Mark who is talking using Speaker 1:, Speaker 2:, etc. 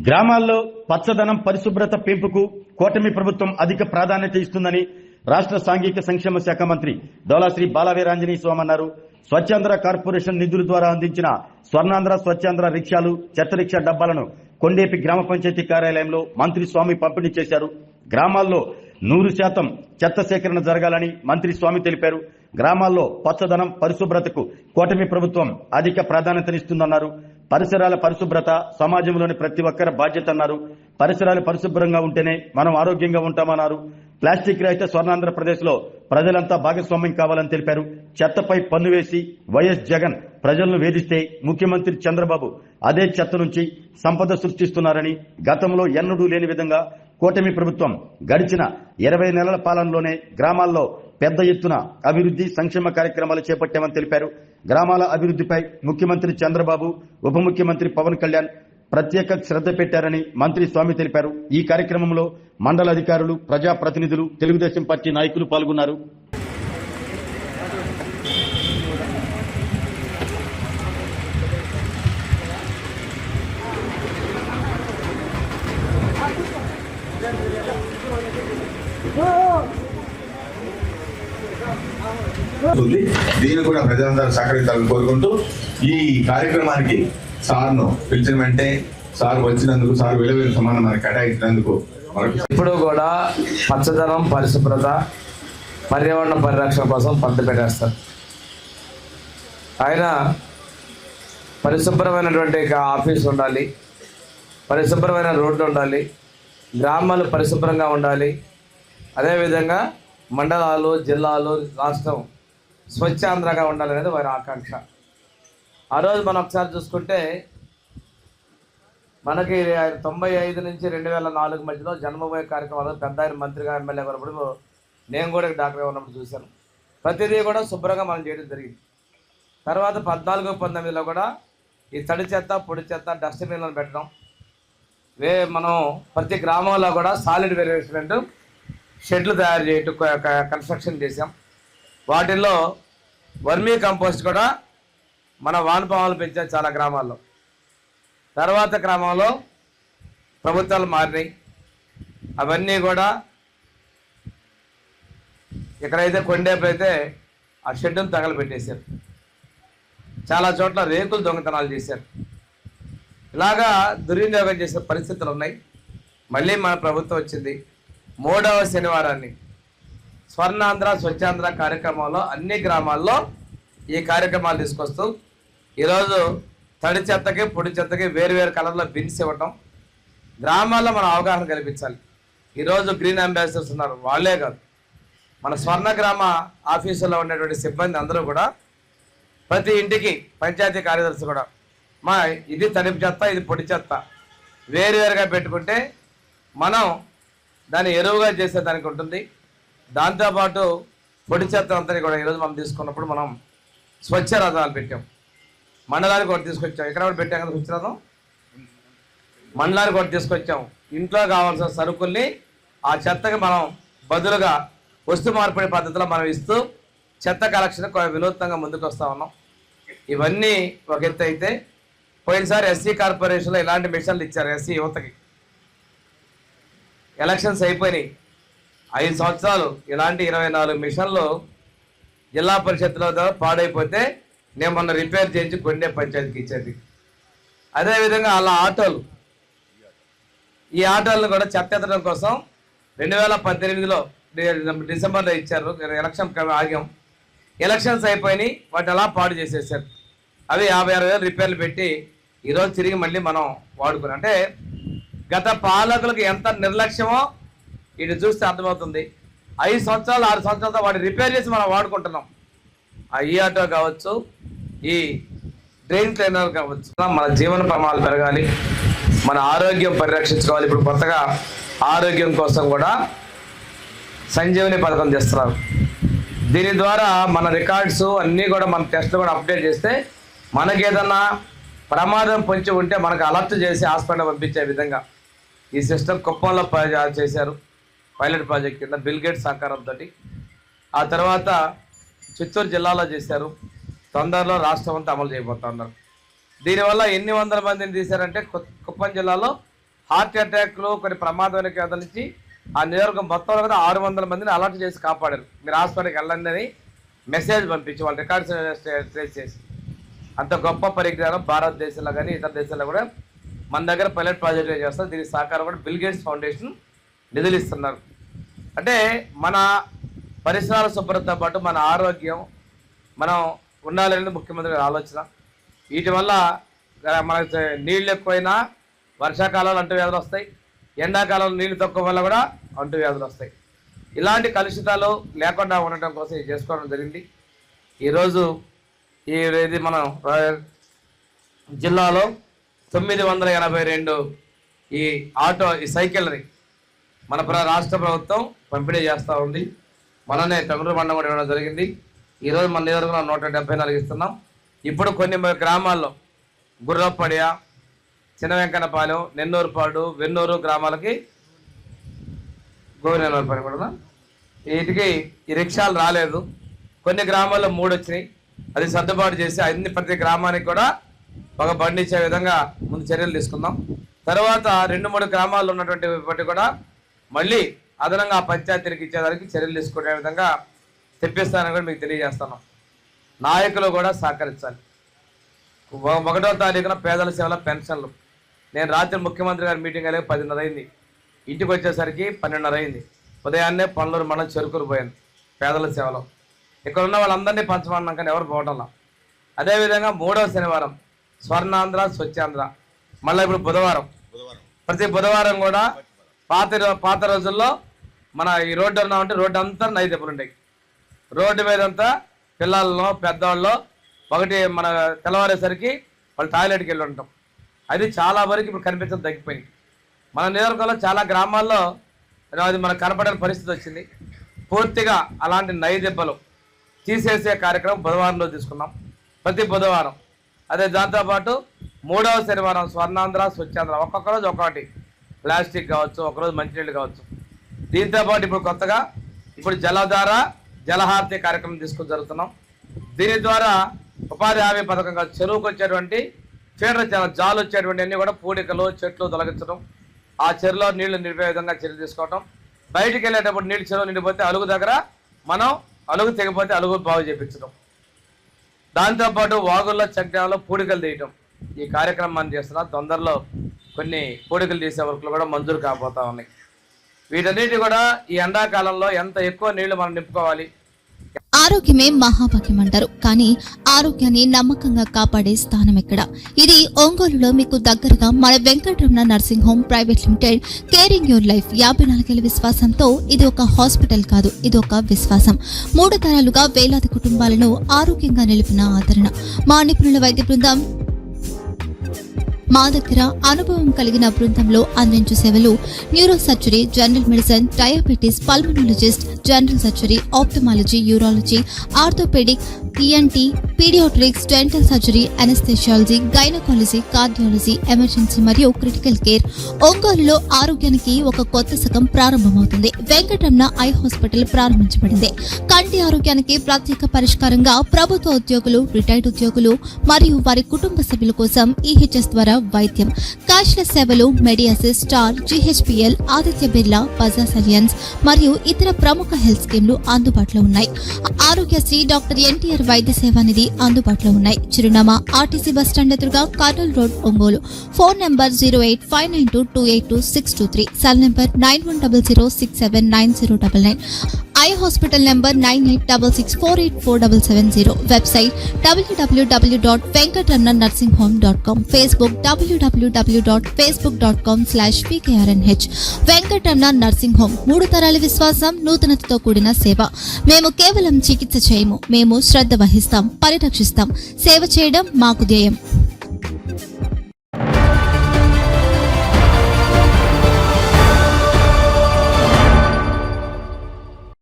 Speaker 1: గ్రామాల్లో పచ్చదనం పరిశుభ్రత పెంపుకు కూటమి ప్రభుత్వం అధిక ప్రాధాన్యత ఇస్తుందని రాష్ట్ర సాంఘిక సంక్షేమ శాఖ మంత్రి దౌలాశ్రీ బాలవీరాంజనేయ స్వామి అన్నారు. స్వచ్ఛాంధ్ర కార్పొరేషన్ నిధుల ద్వారా అందించిన స్వర్ణాంధ్ర స్వచ్ఛాంధ్ర రిక్షాలు చెత్త రిక్షా డబ్బాలను కొండేపి గ్రామ పంచాయతీ కార్యాలయంలో మంత్రి స్వామి పంపిణీ చేశారు. గ్రామాల్లో 100% చెత్త సేకరణ జరగాలని మంత్రి స్వామి తెలిపారు. గ్రామాల్లో పచ్చదనం పరిశుభ్రతకు కూటమి ప్రభుత్వం అధిక ప్రాధాన్యతనిస్తుందన్నారు. పరిసరాల పరిశుభ్రత సమాజంలోని ప్రతి ఒక్కరి బాధ్యత అన్నారు. పరిసరాలు పరిశుభ్రంగా ఉంటేనే మనం ఆరోగ్యంగా ఉంటామన్నారు. ప్లాస్టిక్ రహిత స్వర్ణాంధ్రప్రదేశ్ లో ప్రజలంతా భాగస్వామ్యం కావాలని తెలిపారు. చెత్తపై పన్ను వేసి వైఎస్ జగన్ ప్రజలను వేధిస్తే ముఖ్యమంత్రి చంద్రబాబు అదే చెత్త నుంచి సంపద సృష్టిస్తున్నారని, గతంలో ఎన్నడూ లేని విధంగా కూటమి ప్రభుత్వం గడిచిన 20 నెలల పాలనలోనే గ్రామాల్లో పెద్ద ఎత్తున అభివృద్ధి సంక్షేమ కార్యక్రమాలు చేపట్టామని తెలిపారు. గ్రామాల అభివృద్ధిపై ముఖ్యమంత్రి చంద్రబాబు, ఉప ముఖ్యమంత్రి పవన్ కళ్యాణ్ ప్రత్యేక శ్రద్ధ పెట్టారని మంత్రి స్వామి తెలిపారు. ఈ కార్యక్రమంలో మండల అధికారులు, ప్రజాప్రతినిధులు, తెలుగుదేశం పార్టీ నాయకులు పాల్గొన్నారు.
Speaker 2: దీన్ని కూడా ప్రజలందరూ సహకరించాలని కోరుకుంటూ ఈ కార్యక్రమానికి సార్ను పిలిచిన వెంటనే సార్ వచ్చినందుకు, సార్ విలువైన సమానం మనకి కేటాయించినందుకు
Speaker 3: ఇప్పుడు కూడా పచ్చదనం పరిశుభ్రత పర్యావరణ పరిరక్షణ కోసం పంట పెట్టేస్తారు. ఆయన పరిశుభ్రమైనటువంటి ఆఫీస్ ఉండాలి, పరిశుభ్రమైన రోడ్డు ఉండాలి, గ్రామాలు పరిశుభ్రంగా ఉండాలి. అదేవిధంగా మండలాలు, జిల్లాలు, రాష్ట్రం స్వచ్ఛాంధ్రగా ఉండాలనేది వారి ఆకాంక్ష. ఆ రోజు మనం ఒకసారి చూసుకుంటే మనకి 95 నుంచి 2004 మధ్యలో జన్మభూమి కార్యక్రమాలు పెద్ద ఆయన మంత్రిగా ఎమ్మెల్యే ఉన్నప్పుడు నేను కూడా డాక్టర్గా ఉన్నప్పుడు చూశాను. ప్రతిదీ కూడా శుభ్రంగా మనం చేయడం జరిగింది. తర్వాత 14-19లో కూడా ఈ తడి చెత్త, పొడి చెత్త డస్ట్బిన్లను పెట్టడం, మనం ప్రతి గ్రామంలో కూడా సాలిడ్ వేస్ట్ షెడ్లు తయారు చేయటం కన్స్ట్రక్షన్ చేసాం. వాటిల్లో వర్మీ కంపోస్ట్ కూడా మన వానపాములు పెంచాం చాలా గ్రామాల్లో. తర్వాత గ్రామంలో ప్రభుత్వాలు మారినాయి. అవన్నీ కూడా ఎక్కడైతే కొండేపు అయితే ఆ షెడ్డును తగలబెట్టేశారు. చాలా చోట్ల రేకులు దొంగతనాలు చేశారు. ఇలాగా దుర్వినియోగం చేసే పరిస్థితులు ఉన్నాయి. మళ్ళీ మన ప్రభుత్వం వచ్చింది. 3వ శనివారాన్ని స్వర్ణాంధ్ర స్వచ్ఛాంధ్ర కార్యక్రమంలో అన్ని గ్రామాల్లో ఈ కార్యక్రమాలు తీసుకొస్తూ ఈరోజు తడి చెత్తకి, పొడి చెత్తకి వేరు కలర్లో బిన్స్ ఇవ్వటం, గ్రామాల్లో మనం అవగాహన కల్పించాలి. ఈరోజు గ్రీన్ అంబాసిడర్స్ ఉన్నారు, వాళ్ళే కాదు మన స్వర్ణ గ్రామ ఆఫీసులో ఉండేటువంటి సిబ్బంది అందరూ కూడా ప్రతి ఇంటికి పంచాయతీ కార్యదర్శి కూడా ఇది తడి చెత్త, ఇది పొడి చెత్త వేరుగా పెట్టుకుంటే మనం దాన్ని ఎరువుగా చేసేదానికి ఉంటుంది. దాంతోపాటు పొడి చెత్త అంతా కూడా ఈరోజు మనం తీసుకున్నప్పుడు మనం స్వచ్ఛ రథాలు పెట్టాం. మండలానికి ఒకటి తీసుకొచ్చాం. ఎక్కడ కూడా పెట్టాం కదా స్వచ్ఛ రథం, మండలానికి ఒకటి తీసుకొచ్చాం. ఇంట్లో కావాల్సిన సరుకుల్ని ఆ చెత్తకి మనం బదులుగా వస్తు మార్పిడి పద్ధతిలో మనం ఇస్తూ చెత్త కలెక్షన్ వినూత్నంగా ముందుకు వస్తూ ఉన్నాం. ఇవన్నీ ఒక ఎత్తు అయితే, పోయినసారి ఎస్సీ కార్పొరేషన్లో ఇలాంటి మిషన్లు ఇచ్చారు. ఎస్సీ యువతకి ఎలక్షన్స్ అయిపోయినాయి. 5 సంవత్సరాలు ఇలాంటి 24 మిషన్లు జిల్లా పరిషత్లో పాడైపోతే నేను మొన్న రిపేర్ చేయించి కొండే పంచాయతీకి ఇచ్చేది. అదేవిధంగా అలా ఆటోలు, ఈ ఆటోలను కూడా చెత్త కోసం 2018లో డిసెంబర్లో ఇచ్చారు. ఎలక్షన్ ఆగాం, ఎలక్షన్స్ అయిపోయినాయి, వాటి అలా పాడు చేసేసారు. అవి 56 వేలు రిపేర్లు పెట్టి ఈరోజు తిరిగి మళ్ళీ మనం వాడుకున్నాం. అంటే గత పాలకులకు ఎంత నిర్లక్ష్యమో ఇటు చూస్తే అర్థమవుతుంది. 5 సంవత్సరాలు 6 సంవత్సరాలతో వాటి రిపేర్ చేసి మనం వాడుకుంటున్నాం. ఆ ఈ ఆటో కావచ్చు, ఈ డ్రైన్ క్లీనర్ కావచ్చు. మన జీవన ప్రమాణాలు పెరగాలి, మన ఆరోగ్యం పరిరక్షించుకోవాలి. ఇప్పుడు కొత్తగా ఆరోగ్యం కోసం కూడా సంజీవని పథకం చేస్తున్నారు. దీని ద్వారా మన రికార్డ్స్ అన్నీ కూడా మన టెస్ట్లు కూడా అప్డేట్ చేస్తే మనకి ఏదన్నా ప్రమాదం పొంచి ఉంటే మనకు అలర్ట్ చేసి హాస్పిటల్ పంపించే విధంగా ఈ సిస్టమ్ కుప్పంలో చేశారు. పైలట్ ప్రాజెక్ట్ కింద బిల్ గేట్స్ సహకారంతో. ఆ తర్వాత చిత్తూరు జిల్లాలో చేశారు. తొందరలో రాష్ట్రం అంతా అమలు చేయబోతున్నారు. దీనివల్ల ఎన్ని వందల మందిని తీశారంటే కుప్పం జిల్లాలో హార్ట్ అటాక్లు కొన్ని ప్రమాదమైన వ్యాధుల నుంచి ఆ నియోజకవర్గం మొత్తంలో కూడా 600 మందిని అలర్ట్ చేసి కాపాడారు. మీరు హాస్పిటల్కి వెళ్ళండి అని మెసేజ్ పంపించి వాళ్ళు రికార్డ్స్ ట్రేస్ చేసి, అంత గొప్ప పరిజ్ఞానం భారతదేశంలో కానీ ఇతర దేశాల్లో కూడా మన దగ్గర పైలట్ ప్రాజెక్టులు చేస్తారు. దీనికి సహకారం కూడా బిల్ గేట్స్ ఫౌండేషన్ నిధులు ఇస్తున్నారు. అంటే మన పరిసరాల శుభ్రతతో పాటు మన ఆరోగ్యం మనం ఉండాలనేది ముఖ్యమంత్రి గారి ఆలోచన. వీటి వల్ల మనకి నీళ్ళు ఎక్కువైనా వర్షాకాలంలో అంటువ్యాధులు వస్తాయి, ఎండాకాలంలో నీళ్ళు తక్కువ వల్ల కూడా అంటువ్యాధులు వస్తాయి. ఇలాంటి కలుషితాలు లేకుండా ఉండటం కోసం ఇది చేసుకోవడం జరిగింది. ఈరోజు ఇది మనం జిల్లాలో 982 ఈ సైకిల్ని మన రాష్ట్ర ప్రభుత్వం పంపిణీ చేస్తూ ఉంది. మననే టంగుటూరు మండలం కూడా ఇవ్వడం జరిగింది. ఈరోజు మన నియోజకవర్గంలో 174 ఇస్తున్నాం. ఇప్పుడు కొన్ని గ్రామాల్లో గుర్రపడియ, చిన్న వెంకన్నపాలెం, నెన్నూరుపాడు, వెన్నూరు గ్రామాలకి గోవినూరుపాడు కూడా వీటికి ఈ రిక్షాలు రాలేదు. కొన్ని గ్రామాల్లో 3 వచ్చినాయి. అది సర్దుబాటు చేసి ప్రతి గ్రామానికి కూడా ఒక బండి ఇచ్చే విధంగా ముందు చర్యలు తీసుకుందాం. తర్వాత 2-3 గ్రామాల్లో ఉన్నటువంటి బట్టి కూడా మళ్ళీ అదనంగా ఆ పంచాయతీలకు ఇచ్చేదానికి చర్యలు తీసుకునే విధంగా తెప్పిస్తానని కూడా మీకు తెలియజేస్తున్నాం. నాయకులు కూడా సహకరించాలి. 1వ తారీఖున పేదల సేవల పెన్షన్లు. నేను రాత్రి ముఖ్యమంత్రి గారి మీటింగ్ అయ్యే 10:30 అయింది. ఇంటికి వచ్చేసరికి 12:30 అయింది. ఉదయాన్నే పనులూరు మండలం చెరుకూరు పోయాను పేదల సేవలో. ఇక్కడ ఉన్న వాళ్ళందరినీ పంచమన్నాం కానీ ఎవరు పోవటంలా. అదేవిధంగా 3వ శనివారం స్వర్ణాంధ్ర, స్వచ్ఛాంధ్ర. మళ్ళీ ఇప్పుడు బుధవారం, ప్రతి బుధవారం కూడా పాత రోజుల్లో మన ఈ రోడ్డు ఉన్నామంటే రోడ్డు అంతా నది దెబ్బలు ఉంటాయి. రోడ్డు మీద అంతా పిల్లల్లో పెద్దవాళ్ళు ఒకటి మన తెల్లవారేసరికి వాళ్ళు టాయిలెట్కి వెళ్ళి ఉంటాం. అది చాలా వరకు ఇప్పుడు కనిపించడం తగ్గిపోయింది. మన నియోజకవర్గంలో చాలా గ్రామాల్లో అది మనకు కనపడని పరిస్థితి వచ్చింది. పూర్తిగా అలాంటి నది దెబ్బలు తీసేసే కార్యక్రమం బుధవారం రోజు తీసుకున్నాం, ప్రతి బుధవారం. అదే దాంతోపాటు 3వ శనివారం స్వర్ణాంధ్ర, స్వచ్ఛాంధ్ర. ఒక్కొక్క రోజు ఒక్కొక్కటి, ప్లాస్టిక్ కావచ్చు, ఒకరోజు మంచినీళ్ళు కావచ్చు. దీంతోపాటు ఇప్పుడు కొత్తగా జలధార, జలహారతి కార్యక్రమం తీసుకొని జరుగుతున్నాం. దీని ద్వారా ఉపాధి హామీ పథకంగా చెరువుకు వచ్చేటువంటి ఫీడర్ జాలు వచ్చేటువంటి అన్ని కూడా పూడికలు, చెట్లు తొలగించడం, ఆ చెరువులో నీళ్లు నిలిపే విధంగా చర్యలు తీసుకోవటం. బయటికి వెళ్ళేటప్పుడు నీళ్ళు చెరువు నిండిపోతే అలుగు దగ్గర మనం అలుగు తెగిపోతే అలుగు బాగు చేయించడం. దాంతోపాటు వాగుల్లో, చెక్ డ్యాంలో పూడికలు తీయటం. ఈ కార్యక్రమాన్ని చేస్తున్నాం. తొందరలో కొన్ని పూడికలు తీసే వర్కులు కూడా మంజూరు కాబోతా ఉన్నాయి. వీటన్నిటి కూడా ఈ ఎండాకాలంలో ఎంత ఎక్కువ నీళ్లు మనం నింపుకోవాలి.
Speaker 4: ఆరోగ్యమే మహాభాగ్యం అంటారు, కానీ ఆరోగ్యాన్ని నమ్మకంగా కాపాడే స్థానం ఎక్కడ? ఇది ఒంగోలులో మీకు దగ్గరగా మన Venkataramana nursing home private limited. Caring your life 54 ఏళ్ల విశ్వాసంతో ఇది ఒక హాస్పిటల్ కాదు, ఇది ఒక విశ్వాసం. 3 తరాలుగా వేలాది కుటుంబాలను ఆరోగ్యంగా నిలిపిన ఆదరణ. మా నిపుణుల వైద్య బృందం మా దగ్గర అనుభవం కలిగిన బృందంలో అందించే సేవలు neuro surgery, general medicine, diabetes, pulmonologist, general surgery, ophthalmology, urology, orthopaedic, ENT, paediatrics, dental surgery, anaesthesiology, gynaecology, cardiology, emergency మరియు క్రిటికల్ కేర్. ఒంగోలులో ఆరోగ్యానికి ఒక కొత్త శకం ప్రారంభమవుతుంది. వెంకటరమణ ఐ హాస్పిటల్ ప్రారంభించబడింది. కంటి ఆరోగ్యానికి ప్రత్యేక పరిష్కారంగా ప్రభుత్వ ఉద్యోగులు, రిటైర్డ్ ఉద్యోగులు మరియు వారి కుటుంబ సభ్యుల కోసం EHS ద్వారా వైద్యం, క్యాష్లెస్ సేవలు, మెడియాసిస్, Star, GHPL, Aditya Birla, Bajaj Allianz మరియు ఇతర ప్రముఖ హెల్త్ స్కీమ్లు అందుబాటులో ఉన్నాయి. ఆరోగ్యశ్రీ, డాక్టర్ NTR వైద్య సేవా నిధి అందుబాటులో ఉన్నాయి. చిరునామా RTC బస్ స్టాండ్ ఎదురుగా, Kurnool road, Ongole. Phone number 08592282623, cell number 9100679099. Eye hospital number 9866484770. Website www.venkatramanarsinghome.com. Facebook www.facebook.com/VKRNH. Venkataramana nursing home, 3 తరాల విశ్వాసం, నూతనతతో కూడిన సేవ. మేము కేవలం చికిత్స చేయము, మేము శ్రద్ధ వహిస్తాం, పరిరక్షిస్తాం. సేవ చేయడం మాకు ధ్యేయం.